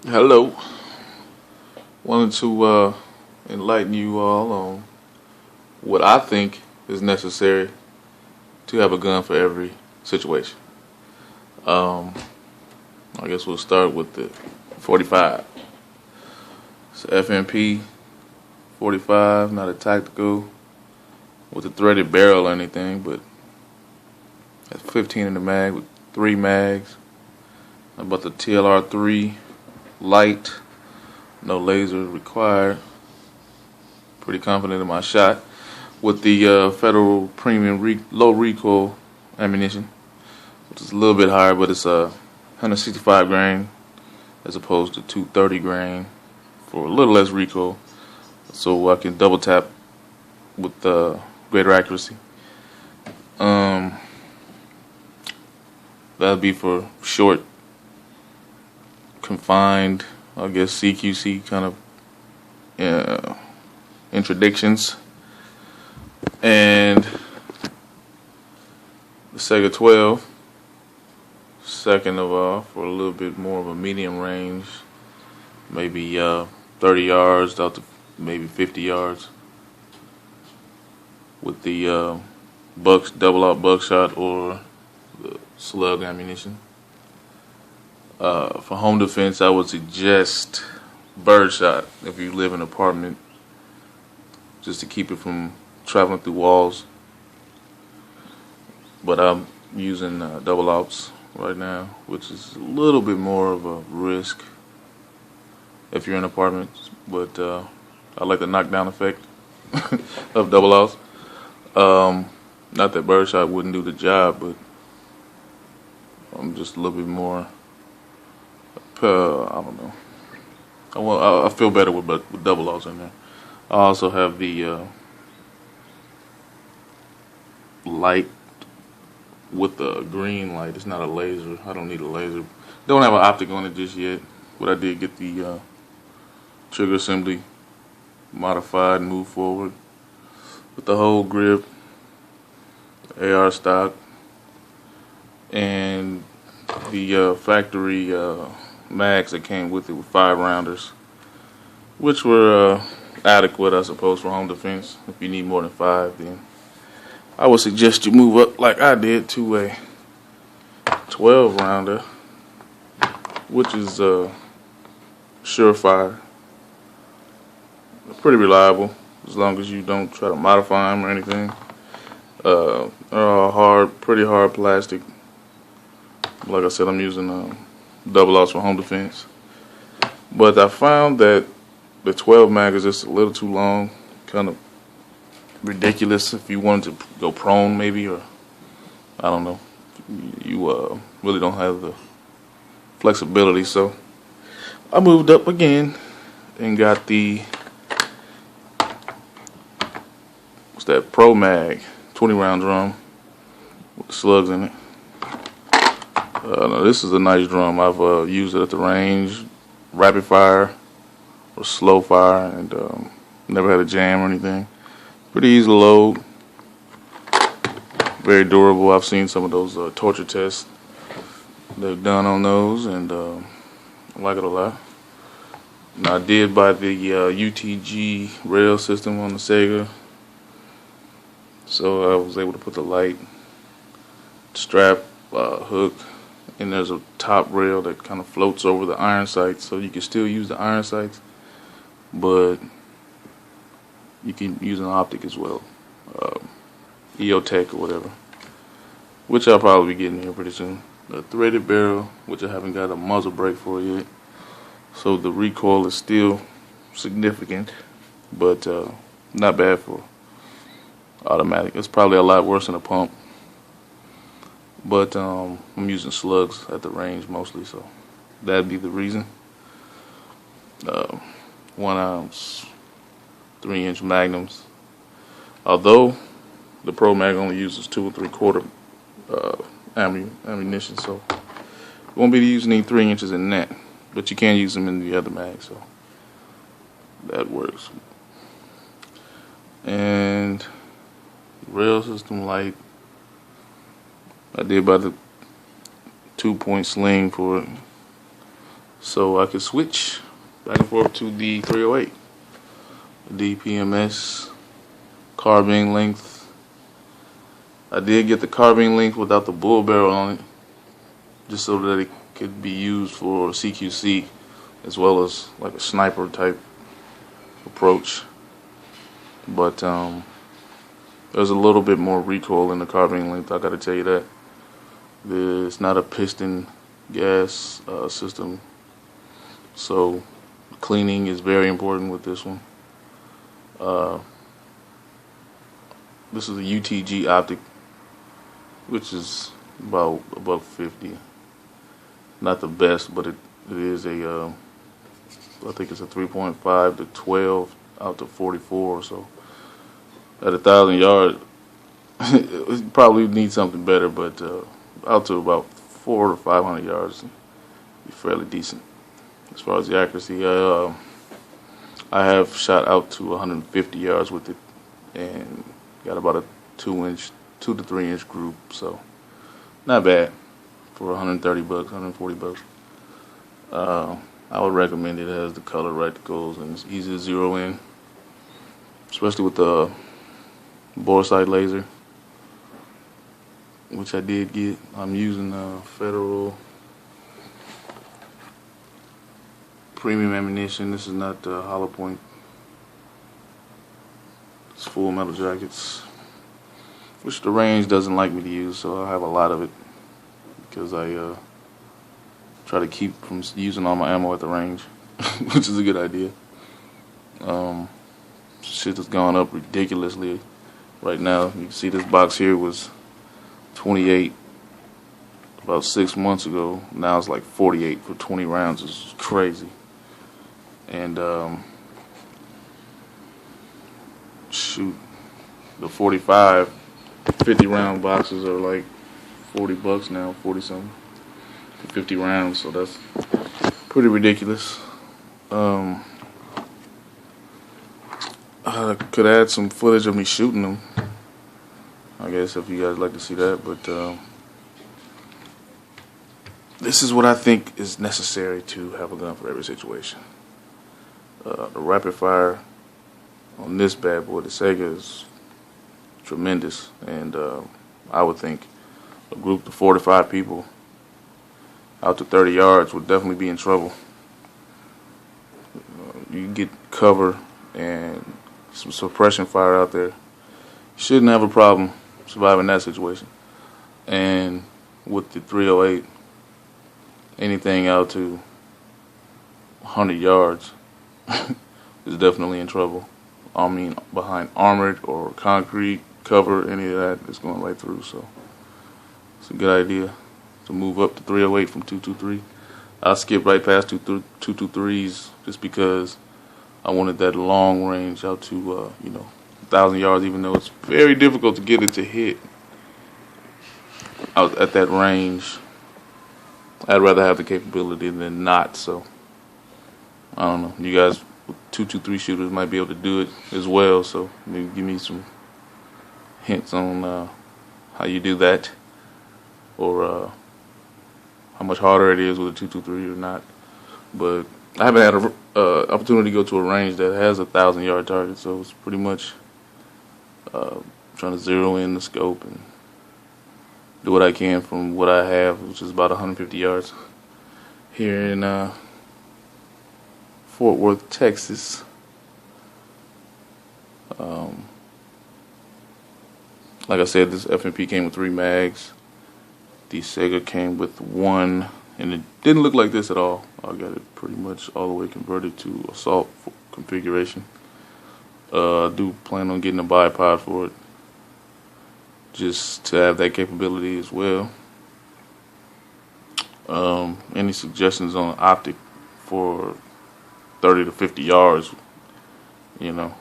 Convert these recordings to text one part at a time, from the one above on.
Hello. Wanted to enlighten you all on what I think is necessary to have a gun for every situation. Um, I guess we'll start with the 45. It's FNP 45, not a tactical with a threaded barrel or anything, but it's 15 in the mag with 3 mags. How about the TLR3 light? No laser required. Pretty confident in my shot with the Federal Premium low recoil ammunition, which is a little bit higher, but it's 165 grain as opposed to 230 grain for a little less recoil, so I can double tap with greater accuracy. That'll be for short, confined, I guess CQC kind of interdictions. And the SAIGA 12, second of all, for a little bit more of a medium range, maybe 30 yards out to maybe 50 yards, with the double out buckshot or the slug ammunition. For home defense, I would suggest birdshot if you live in an apartment, just to keep it from traveling through walls. But I'm using double outs right now, which is a little bit more of a risk if you're in apartments. But I like the knockdown effect of double outs. Not that birdshot wouldn't do the job, but I'm just a little bit more. I don't know. I feel better with double outs in there. I also have the light with the green light. It's not a laser. I don't need a laser. Don't have an optic on it just yet, but I did get the trigger assembly modified and moved forward with the whole grip, the AR stock, and the factory mags that came with it with 5 rounders, which were adequate, I suppose, for home defense. If you need more than 5, then I would suggest you move up like I did to a 12 rounder, which is surefire, pretty reliable as long as you don't try to modify them or anything. They're all pretty hard plastic. Like I said, I'm using double outs for home defense, but I found that the 12 mag is just a little too long, kind of ridiculous if you wanted to go prone maybe, or I don't know, you really don't have the flexibility. So I moved up again and got the Pro Mag 20 round drum with slugs in it. Now this is a nice drum. I've used it at the range, rapid fire or slow fire, and never had a jam or anything. Pretty easy to load, very durable. I've seen some of those torture tests they've done on those, and I like it a lot. Now I did buy the UTG rail system on the SAIGA, so I was able to put the light, strap, hook, and there's a top rail that kind of floats over the iron sights, so you can still use the iron sights, but you can use an optic as well, EOTech or whatever, which I'll probably be getting here pretty soon. A threaded barrel, which I haven't got a muzzle brake for yet, so the recoil is still significant, but not bad for automatic. It's probably a lot worse than a pump, but I'm using slugs at the range mostly, so that'd be the reason. 1 ounce 3-inch magnums, although the Pro Mag only uses 2 3/4 ammunition, so you won't be using any 3 inches in that, but you can use them in the other mag, so that works. And rail system light, I did buy the 2-point sling for it. so I could switch back and forth to the 308. DPMS carbine length. I did get the carbine length without the bull barrel on it, just so that it could be used for CQC as well as like a sniper type approach. But there's a little bit more recoil in the carbine length, I gotta tell you that. It's not a piston gas system, so cleaning is very important with this one. This is a UTG optic, which is about above 50. Not the best, but it is a I think it's a 3.5 to 12 out to 44 or so. At 1,000 yards, it probably needs something better, but out to about 400 to 500 yards, be fairly decent. As far as the accuracy, I have shot out to 150 yards with it, and got about a 2 to 3 inch group, so not bad for 130 bucks, 140 bucks. I would recommend it. It has the color right that goes, and it's easy to zero in, especially with the bore sight laser, which I did get. I'm using Federal premium ammunition. This is not hollow point. It's full metal jackets, which the range doesn't like me to use, so I have a lot of it because I try to keep from using all my ammo at the range, which is a good idea. Shit has gone up ridiculously right now. You can see this box here was 28 about 6 months ago. Now it's like 48 for 20 rounds. It's crazy. And shoot, the 45 50 round boxes are like 40 bucks now, 40 something for 50 rounds, so that's pretty ridiculous. I could add some footage of me shooting them, I guess, if you guys like to see that, but this is what I think is necessary to have a gun for every situation. The rapid fire on this bad boy, the SAIGA, is tremendous, and I would think a group of 4 to 5 people out to 30 yards would definitely be in trouble. You can get cover and some suppression fire out there, shouldn't have a problem surviving that situation. And with the 308, anything out to 100 yards is definitely in trouble. I mean, behind armored or concrete cover, any of that is going right through. So it's a good idea to move up to 308 from 223. I'll skip right past 223s just because I wanted that long range out to 1,000 yards, even though it's very difficult to get it to hit out at that range. I'd rather have the capability than not. So I don't know. You guys with 223 shooters might be able to do it as well. So maybe give me some hints on how you do that, or how much harder it is with a 223 or not. But I haven't had an opportunity to go to a range that has a 1,000 yard target, so it's pretty much trying to zero in the scope and do what I can from what I have, which is about 150 yards here in Fort Worth, Texas. Like I said, this FNP came with 3 mags. The SAIGA came with 1, and it didn't look like this at all. I got it pretty much all the way converted to assault configuration. I do plan on getting a bipod for it, just to have that capability as well. Any suggestions on optic for 30 to 50 yards? I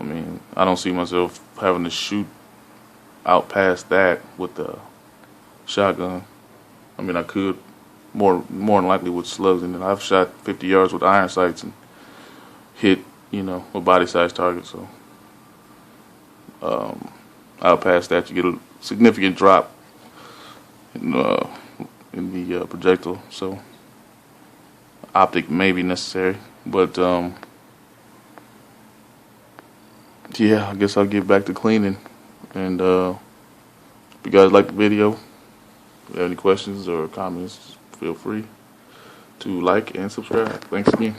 mean, I don't see myself having to shoot out past that with the shotgun. I mean, I could more than likely with slugs, and then I've shot 50 yards with iron sights and hit a body size target. So out past that, you get a significant drop in the projectile. So optic may be necessary. But yeah, I guess I'll get back to cleaning. And if you guys like the video, if you have any questions or comments, feel free to like and subscribe. Thanks again.